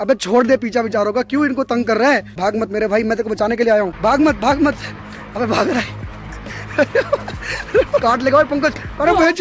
अबे छोड़ दे पीछा बेचारों का, क्यों इनको तंग कर रहा है? भाग मत मेरे भाई, मैं तेरे को बचाने के लिए आया हूँ। भाग मत भाग मत। अबे भाग रहा है। काट लेगा पंकज। अरे भाई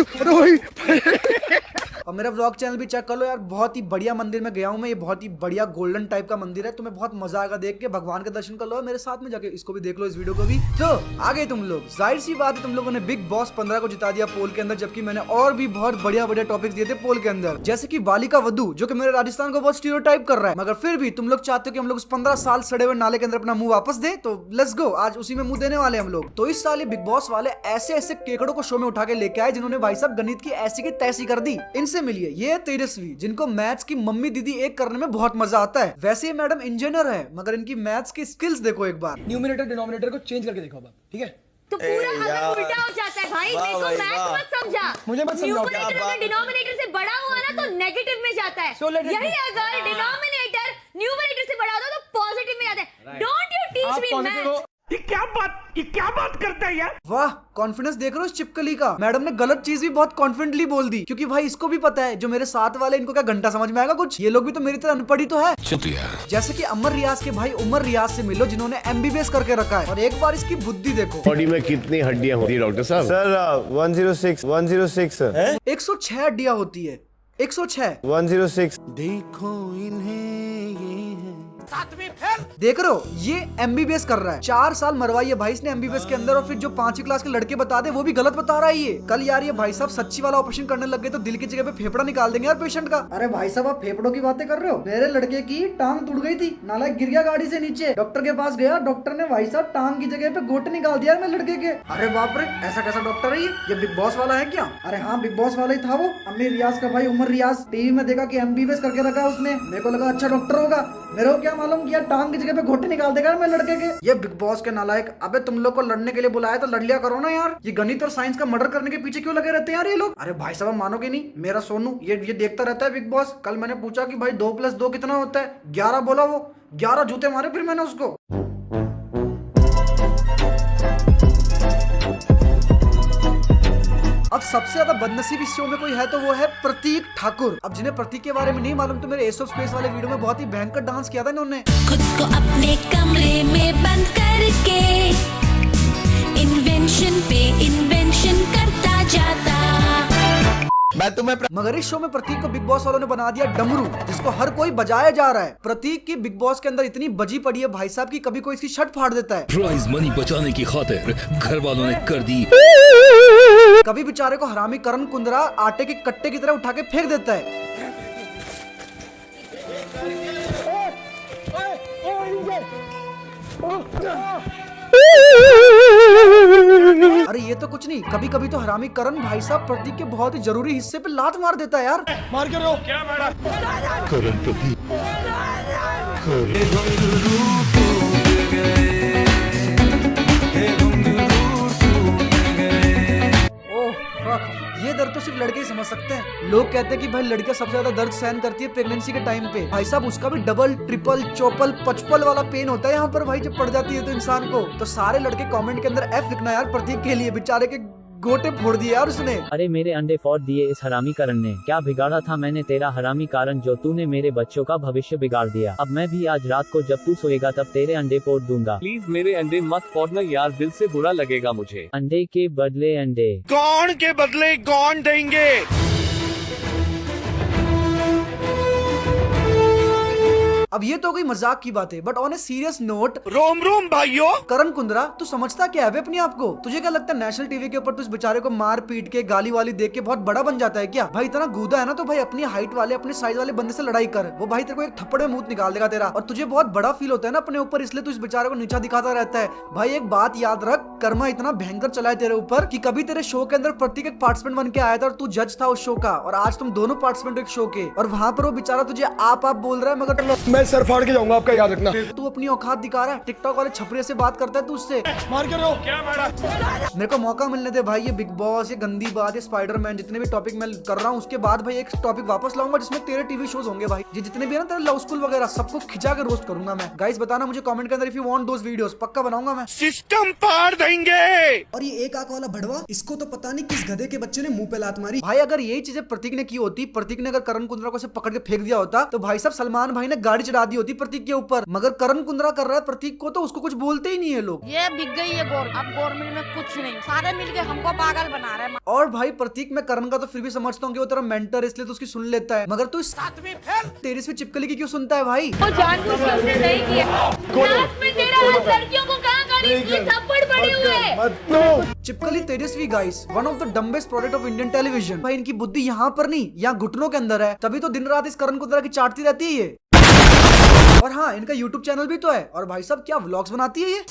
और मेरा व्लॉग चैनल भी चेक कर लो यार, बहुत ही बढ़िया मंदिर में गया हूँ मैं। ये बहुत ही बढ़िया गोल्डन टाइप का मंदिर है, तुम्हें बहुत मजा आएगा देख के। भगवान के दर्शन कर लो मेरे साथ में जाके, इसको भी देख लो, इस वीडियो को भी। तो आगे तुम लोग, जाहिर सी बात है तुम लोगों ने बिग बॉस 15 को जिता दिया पोल के अंदर, जबकि मैंने और भी बहुत बढ़िया बढ़िया टॉपिक्स दिए थे पोल के अंदर, जैसे कि बालिका वधू, जो कि मेरे राजस्थान को बहुत स्टीरियोटाइप कर रहा है। मगर फिर भी तुम लोग चाहते हो कि हम लोग उस 15 साल सड़े हुए नाले के अंदर अपना मुंह वापस दे, तो लेट्स गो, आज उसी में मुंह देने वाले हम लोग। तो इस साल ये बिग बॉस वाले ऐसे ऐसे केकड़ों को शो में उठा के लेके आए जिन्होंने भाई साहब गणित की ऐसी की तैसी कर दी। इनसे मिलिए, ये तेजस्वी, जिनको मैथ्स की मम्मी दीदी एक करने में बहुत मजा आता है। वैसे ये मैडम इंजीनियर है, मगर इनकी मैथ्स की स्किल्स देखो एक बार। न्यूमरेटर डिनोमिनेटर को चेंज करके देखो अब, ठीक है? तो पूरा अगर उल्टा हो जाता है भाई, देखो मैथ मत समझा, मुझे मत समझाओ। न्यूमरेटर अगर डिनोमिनेटर से बड़ा हुआ ना तो नेगेटिव में जाता है। यही अगर डिनोमिनेटर न्यूमरेटर से बड़ा होता तो पॉजिटिव में जाता है। Don't you teach me math. ये क्या बात करता है यार? वाह, कॉन्फिडेंस देख रहे हो इस चिपकली का। मैडम ने गलत चीज भी बहुत कॉन्फिडेंटली बोल दी, क्योंकि भाई इसको भी पता है जो मेरे साथ वाले, इनको क्या घंटा समझ में आएगा कुछ? ये लोग भी तो मेरी तरह अनपढ़ ही तो है। जैसे कि अमर रियाज के भाई उमर रियाज से मिलो, जिन्होंने MBBS करके रखा है, और एक बार इसकी बुद्धि देखो। बॉडी में कितनी हड्डियां होती है डॉक्टर साहब? Sir 106 sir. 106 हड्डियां होती है। 106 106। देखो इन्हें, ये है देख रहे हो, ये MBBS कर रहा है। 4 साल मरवाई है भाई इसने MBBS के अंदर, और फिर जो 5वीं क्लास के लड़के बता दे वो भी गलत बता रहा है ये। कल यार ये भाई साहब सच्ची वाला ऑपरेशन करने लग गए तो दिल की जगह पे फेफड़ा निकाल देंगे यार पेशेंट का। अरे भाई साहब आप फेफड़ों की बातें कर रहे हो? मेरे लड़के की टांग टूट गई थी, नालायक गिर गया गाड़ी से नीचे, डॉक्टर के पास गया, डॉक्टर ने भाई साहब टांग की जगह पे गोटे निकाल दिया मेरे लड़के के। अरे बाप रे, ऐसा कैसा डॉक्टर है ये बिग बॉस वाला है क्या? अरे हाँ, बिग बॉस वाला ही था वो। अम्मी रियाज का भाई उमर रियाज, टीवी में देखा कि MBBS करके रखा है उसने, मेरे को लगा अच्छा डॉक्टर होगा। मेरे को क्या मालूम किया टांग की जगह पे घोटे निकाल देगा मेरे लड़के के। ये बिग बॉस के नालायक। अबे तुम लोग को लड़ने के लिए बुलाया तो लड़ लिया करो ना यार। ये गणित और साइंस का मर्डर करने के पीछे क्यों लगे रहते हैं यार ये लोग? अरे भाई साहब मानोगे नहीं, मेरा सोनू ये देखता रहता है बिग बॉस। कल मैंने पूछा कि भाई 2+2 कितना होता है? 11 बोला वो। 11 जूते मारे फिर मैंने उसको। अब सबसे ज्यादा बदनसीब इस शो में कोई है तो वो है प्रतीक ठाकुर। अब जिन्हें प्रतीक के बारे में नहीं मालूम, तो मेरे एस ऑफ स्पेस वाले वीडियो में बहुत ही भयंकर डांस किया था इन्होंने। खुद को अपने कमरे में बंद करके इन्वेंशन पे इन्वेंशन करता जाता। मैं तुम्हें मगर इस शो में प्रतीक को बिग बॉस वालों ने बना दिया डमरू, जिसको हर कोई बजाया जा रहा है। प्रतीक की बिग बॉस के अंदर इतनी बजी पड़ी है भाई साहब की कभी कोई इसकी शर्ट फाड़ देता है। प्राइज मनी बचाने की खातिर घर वालों ने कर दी। कभी बेचारे को हरामी करण कुंद्रा आटे के कट्टे की तरह उठा के फेंक देता है। अरे ये तो कुछ नहीं, कभी कभी तो हरामी करण भाई साहब प्रतीक के बहुत ही जरूरी हिस्से पे लात मार देता है यार। मार के रहो क्या मारा? करण प्रतीक ये दर्द तो सिर्फ लड़के ही समझ सकते हैं। लोग कहते हैं कि भाई लड़कियां सबसे ज्यादा दर्द सहन करती है प्रेगनेंसी के टाइम पे। भाई साहब उसका भी डबल ट्रिपल चौपल पचपल वाला पेन होता है यहाँ पर भाई जब पड़ जाती है तो इंसान को। तो सारे लड़के कमेंट के अंदर F लिखना यार प्रतीक के लिए, बेचारे के गोटे फोड़ दिए यार उसने। अरे मेरे अंडे फोड़ दिए इस हरामी कारण ने। क्या बिगाड़ा था मैंने तेरा हरामी कारण, जो तूने मेरे बच्चों का भविष्य बिगाड़ दिया। अब मैं भी आज रात को जब तू सोएगा तब तेरे अंडे फोड़ दूंगा। प्लीज मेरे अंडे मत फोड़ना यार, दिल से बुरा लगेगा मुझे। अंडे के बदले अंडे। कौन के बदले कौन देंगे? अब ये तो कोई मजाक की बात है, but on a serious note, रोम रोम भाइयों, करण कुंद्रा तू समझता क्या है बे अपने आप को? तुझे क्या लगता है नेशनल टीवी के ऊपर तू इस बेचारे को मार पीट के गाली वाली देख के बहुत बड़ा बन जाता है क्या? भाई इतना गूदा है ना तो भाई अपनी हाइट वाले अपने साइज वाले बंदे से लड़ाई कर, वो भाई तेरे को एक थप्पड़ में मुंह निकाल देगा तेरा। और तुझे बहुत बड़ा फील होता है ना अपने ऊपर, इसलिए तू इस बेचारे को नीचा दिखाता रहता है। भाई एक बात याद रख, कर्मा इतना भयंकर चला है तेरे ऊपर कि कभी तेरे शो के अंदर प्रतीक एक पार्टिसिपेंट बन के आया था और तू जज था उस शो का, और आज तुम दोनों पार्टिसिपेंट एक शो के, और वहां पर वो बेचारा तुझे आप बोल रहा है, मगर मैं सर फाड़ के जाऊंगा आपका, याद रखना। तू अपनी औकात दिखा रहा है, टिकटॉक वाले छपरे से बात करता है तू उससे। मार के रहो क्या मारा? मेरे को मौका मिलने दे भाई, ये बिग बॉस, ये गंदी बात, ये स्पाइडरमैन, जितने भी टॉपिक मैं कर रहा हूँ उसके बाद भाई एक टॉपिक वापस लाऊंगा जिसमें तेरे टीवी शोज होंगे भाई। ये जितने भी है ना तेरे लव स्कूल वगैरह सबको खिंचा के रोस्ट करूंगा मैं। गाइस बताना मुझे कमेंट के अंदर if you want those videos, पक्का बनाऊंगा मैं। सिस्टम पार देंगे। और ये एक आंख वाला भड़वा, इसको तो पता नहीं किस गधे के बच्चे ने मुंह पे लात मारी। भाई अगर यही चीजें प्रतीक ने की होती, प्रतीक ने अगर करण कुंद्रा को से पकड़ के फेंक दिया होता, तो भाई साहब सलमान भाई ने गाड़ी चढ़ा दी होती प्रतीक के ऊपर। मगर करण कुंद्रा कर रहा है प्रतीक को, तो उसको कुछ बोलते ही नहीं है लोग। ये बिक गई है अब गवर्नमेंट में कुछ नहीं, सारे मिलके हमको पागल बना रहे हैं। और भाई प्रतीक मैं करण का तो फिर भी समझता हूँ कि वो तेरा मेंटर है, इसलिए तो उसकी सुन लेता है। मगर तू 7वीं फेल तेजस्वी चिपकली की क्यों सुनता है भाई? वो जानबूझ के उसने नहीं किया। क्लास में तेरा हाथ लड़कियों को कहाँ गरीब की थप्पड़ पड़े हुए। चिपकली Tejasswi guys, one of the dumbest product of Indian television. भाई इनकी बुद्धि यहाँ पर नहीं, यहाँ घुटनों के अंदर है, तभी तो दिन रात इस करण कुंद्रा की चाटती रहती है ये। और हाँ, इनका यूट्यूब चैनल भी तो है। और भाई साहब क्या व्लॉग्स बनाती है ये।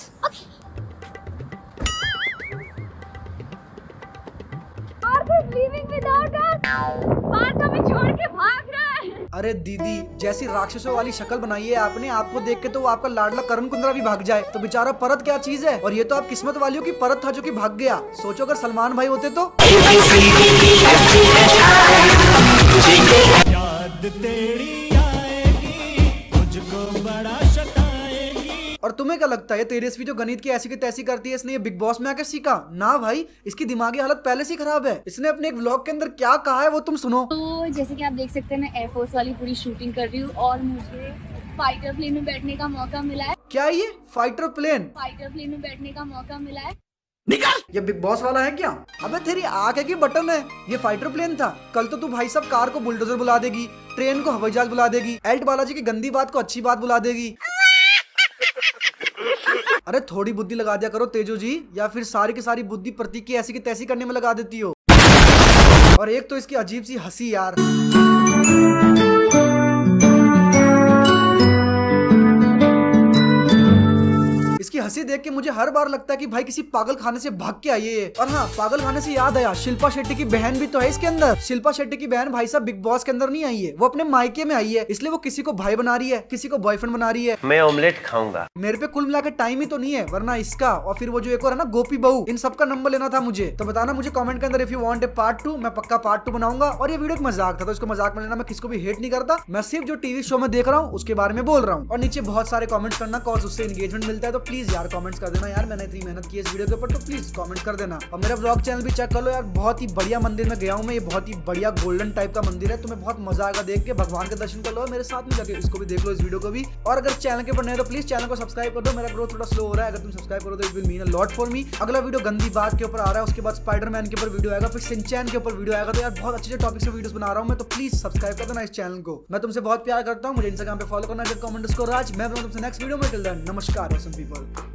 छोड़ के भाग रहा है। अरे दीदी, जैसी राक्षसों वाली शक्ल बनाई है आपने, आपको देख के तो वो आपका लाडला करण कुंद्रा भी भाग जाए, तो बेचारा परत क्या चीज है। और ये तो आप किस्मत वालियों की परत था जो कि भाग गया। सोचो अगर सलमान भाई होते तो। याद तेरी आएगी, मुझको बड़ा सताएगी। और तुम्हें क्या लगता है तेजस्वी जो गणित की ऐसी की तैसी करती है, इसने ये बिग बॉस में आकर सीखा? ना भाई, इसकी दिमागी हालत पहले से ही खराब है। इसने अपने एक व्लॉग के अंदर क्या कहा है वो तुम सुनो। तो जैसे कि आप देख सकते हैं, मैं एयरफोर्स वाली पूरी शूटिंग कर रही हूँ और मुझे फाइटर प्लेन में बैठने का मौका मिला है। क्या ये फाइटर प्लेन? फाइटर प्लेन में बैठने का मौका मिला है। ये बिग बॉस वाला है क्या? अबे तेरी आंख है कि बटन है? ये फाइटर प्लेन था। कल तो तू भाई साहब कार को बुलडोजर बुला देगी, ट्रेन को हवाई जहाज बुला देगी, एल्ट बालाजी की गंदी बात को अच्छी बात बुला देगी। अरे थोड़ी बुद्धि लगा दिया करो तेजो जी, या फिर सारी की सारी बुद्धि प्रतीक की ऐसी की तैसी करने में लगा देती हो। और एक तो इसकी अजीब सी हंसी यार। इसकी हंसी देख के मुझे हर बार लगता है कि भाई किसी पागल खाने से भाग के आई है। और हाँ, पागल खाने से याद आया, शिल्पा शेट्टी की बहन भी तो है इसके अंदर। शिल्पा शेट्टी की बहन भाई साहब बिग बॉस के अंदर नहीं आई है, वो अपने मायके में आई है, इसलिए वो किसी को भाई बना रही है, किसी को बॉयफ्रेंड बना रही है। मैं ऑमलेट खाऊंगा। मेरे पे कुल मिलाकर टाइम ही तो नहीं है, वरना इसका और फिर वो जो एक और है ना गोपी बहू, इन सबका नंबर लेना था मुझे। तो बताना मुझे कमेंट के अंदर if you want a part 2, मैं पक्का पार्ट 2 बनाऊंगा। और ये वीडियो एक मजाक था, तो इसको मजाक में लेना, मैं किसको भी हेट नहीं करता, मैं सिर्फ जो टीवी शो में देख रहा हूँ उसके बारे में बोल रहा हूँ। और नीचे बहुत सारे कमेंट्स करना, कॉज उससे एंगेजमेंट मिलता है, तो प्लीज यार कमेंट्स कर देना यार। मैंने इतनी मेहनत की इस वीडियो के ऊपर, तो प्लीज कमेंट कर देना। और मेरा व्लॉग चैनल भी चेक कर लो यार, बहुत ही बढ़िया मंदिर में गया हूँ मैं। ये बहुत ही बढ़िया गोल्डन टाइप का मंदिर है, तुम्हें बहुत मजा आएगा देख के। भगवान के दर्शन कर लो मेरे साथ में जाके, इसको भी देख लो, इस वीडियो को भी। और अगर चैनल के ऊपर नए तो प्लीज चैनल को सब्सक्राइब कर दो, मेरा ग्रोथ थोड़ा स्लो हो रहा है। अगर तुम सब्सक्राइब करो तो it will mean a lot for me. अगला वीडियो गंदी बात के ऊपर आ रहा है, उसके बाद स्पाइडरमैन के ऊपर वीडियो आएगा, फिर सिंचैन के ऊपर वीडियो आएगा। तो यार बहुत अच्छे टॉपिक से वीडियोस बना रहा हूँ मैं, तो प्लीज सब्सक्राइब कर देना इस चैनल को। मैं तुमसे बहुत प्यार करता हूँ, मुझे इंस्टाग्राम पे फॉलो करना, राज। मैं तुमसे नेक्स्ट वीडियो में। टिल देन नमस्कार पीपल।